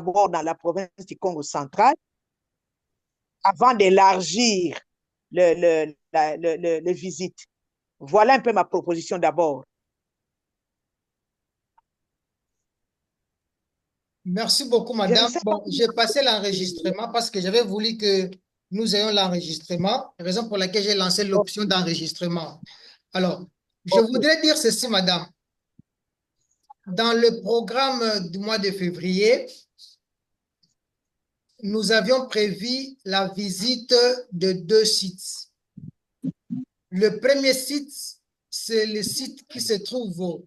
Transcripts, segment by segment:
d'abord dans la province du Congo central avant d'élargir les visites. Voilà un peu ma proposition d'abord. Merci beaucoup, Je ne madame. sais pas. Bon, j'ai passé l'enregistrement parce que j'avais voulu que nous ayons l'enregistrement, raison pour laquelle j'ai lancé l'option d'enregistrement. Alors, je OK. voudrais dire ceci, madame. Dans le programme du mois de février, nous avions prévu la visite de 2 sites. Le premier site, c'est le site qui se trouve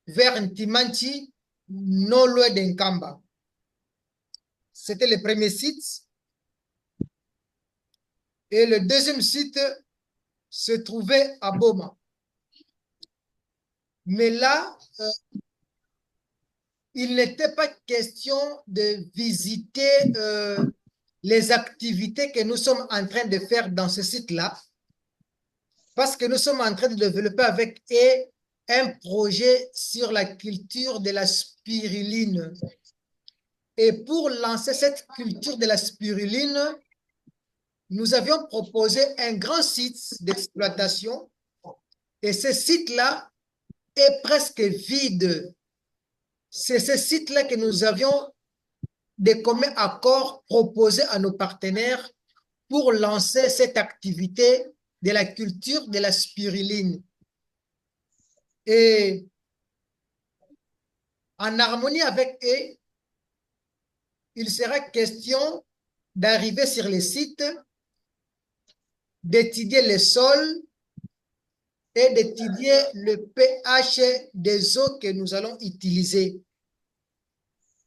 vers Ntimanti, non loin d'Enkamba. C'était le premier site. Et le deuxième site se trouvait à Boma. Mais là, il n'était pas question de visiter les activités que nous sommes en train de faire dans ce site-là, parce que nous sommes en train de développer avec eux un projet sur la culture de la spiruline. Et pour lancer cette culture de la spiruline, nous avions proposé un grand site d'exploitation et ce site-là est presque vide. C'est ce site-là que nous avions des communs accords proposés à nos partenaires pour lancer cette activité de la culture de la spiruline. Et en harmonie avec eux, il sera question d'arriver sur les sites, d'étudier les sols et d'étudier le pH des eaux que nous allons utiliser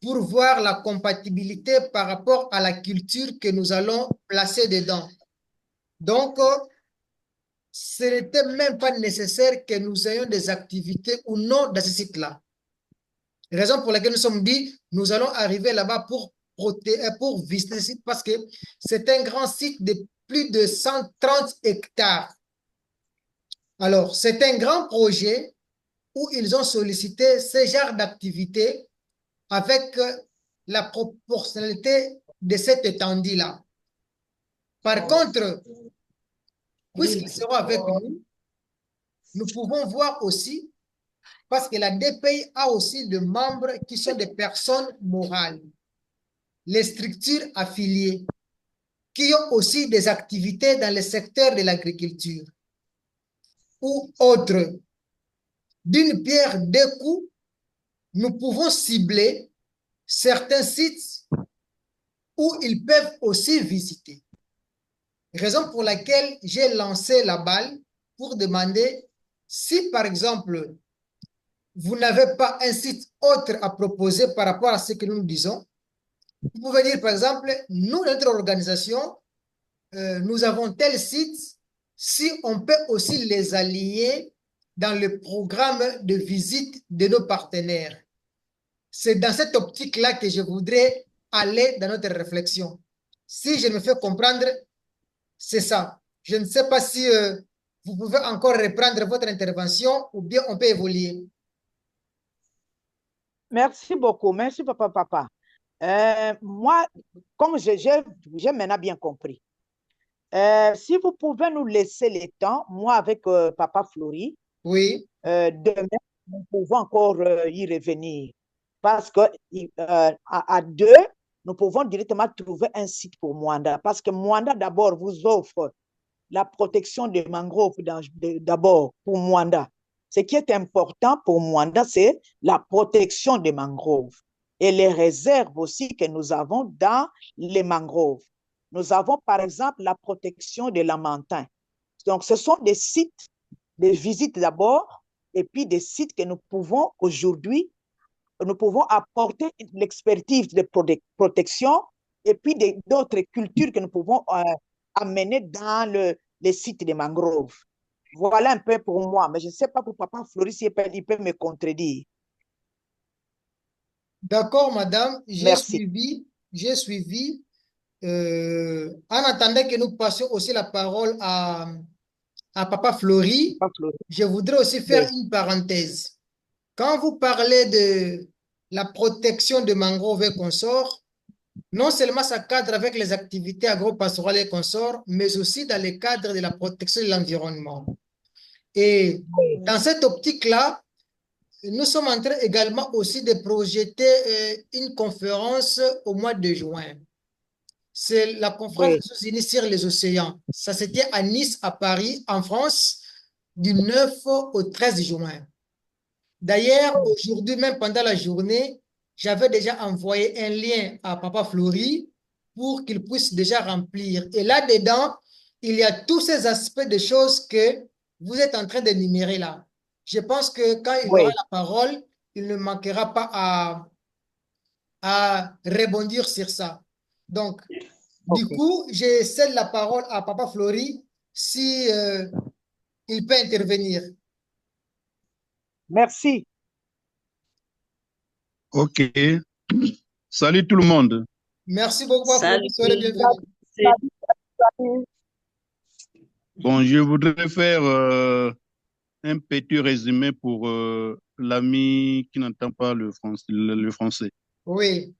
pour voir la compatibilité par rapport à la culture que nous allons placer dedans. Donc, ce n'était même pas nécessaire que nous ayons des activités ou non dans ce site-là. Raison pour laquelle nous sommes dit, nous allons arriver là-bas pour visiter ce site parce que c'est un grand site de plus de 130 hectares. Alors, c'est un grand projet où ils ont sollicité ce genre d'activité avec la proportionnalité de cette étendue-là. Par contre, puisqu'ils seront avec nous, nous pouvons voir aussi, parce que la DPI a aussi des membres qui sont des personnes morales, les structures affiliées, qui ont aussi des activités dans le secteur de l'agriculture ou autres. D'une pierre deux coups, nous pouvons cibler certains sites où ils peuvent aussi visiter. Raison pour laquelle j'ai lancé la balle pour demander si, par exemple, vous n'avez pas un site autre à proposer par rapport à ce que nous disons. Vous pouvez dire, par exemple, nous, notre organisation, nous avons tel site, si on peut aussi les allier dans le programme de visite de nos partenaires. C'est dans cette optique-là que je voudrais aller dans notre réflexion. Si je me fais comprendre, c'est ça. Je ne sais pas si vous pouvez encore reprendre votre intervention ou bien on peut évoluer. Merci beaucoup. Merci, papa. Moi, comme j'ai maintenant bien compris, si vous pouvez nous laisser le temps, moi avec papa Flori, Oui, demain, nous pouvons encore y revenir. Parce que à deux, nous pouvons directement trouver un site pour Mwanda. Parce que Mwanda, d'abord, vous offre la protection des mangroves d'abord pour Mwanda. Ce qui est important pour Mwanda, c'est la protection des mangroves et les réserves aussi que nous avons dans les mangroves. Nous avons par exemple la protection des lamantins. Donc, ce sont des sites de visite d'abord et puis des sites que nous pouvons aujourd'hui, nous pouvons apporter l'expertise de protection et puis d'autres cultures que nous pouvons amener dans les sites de mangroves. Voilà un peu pour moi, mais je ne sais pas pour papa Floris, il peut me contredire. d'accord, madame, Merci. j'ai suivi. En attendant que nous passions aussi la parole à Papa Flori, Papa Floris. je voudrais aussi faire Oui. une parenthèse. Quand vous parlez de la protection de mangroves et consorts, non seulement ça cadre avec les activités agro-pastorales et consorts, mais aussi dans le cadre de la protection de l'environnement. Et Oui, dans cette optique-là, nous sommes en train également aussi de projeter une conférence au mois de juin. C'est la conférence des oui, Nations Unies sur les océans. Ça se tient à Nice, à Paris, en France, du 9 au 13 juin. D'ailleurs, oui, aujourd'hui, même pendant la journée, j'avais déjà envoyé un lien à Papa Flori pour qu'il puisse déjà remplir. Et là-dedans, il y a tous ces aspects de choses que vous êtes en train d'énumérer là. Je pense que quand il aura oui. la parole, il ne manquera pas à rebondir sur ça. Donc, du OK. coup, je cède la parole à Papa Flori si il peut intervenir. Merci. Ok. Salut tout le monde. Merci beaucoup, Papa Flori. Salut tout Soyez le le monde. bienvenu. Salut, salut. Bon, je voudrais faire un petit résumé pour l'ami qui n'entend pas le français. Oui.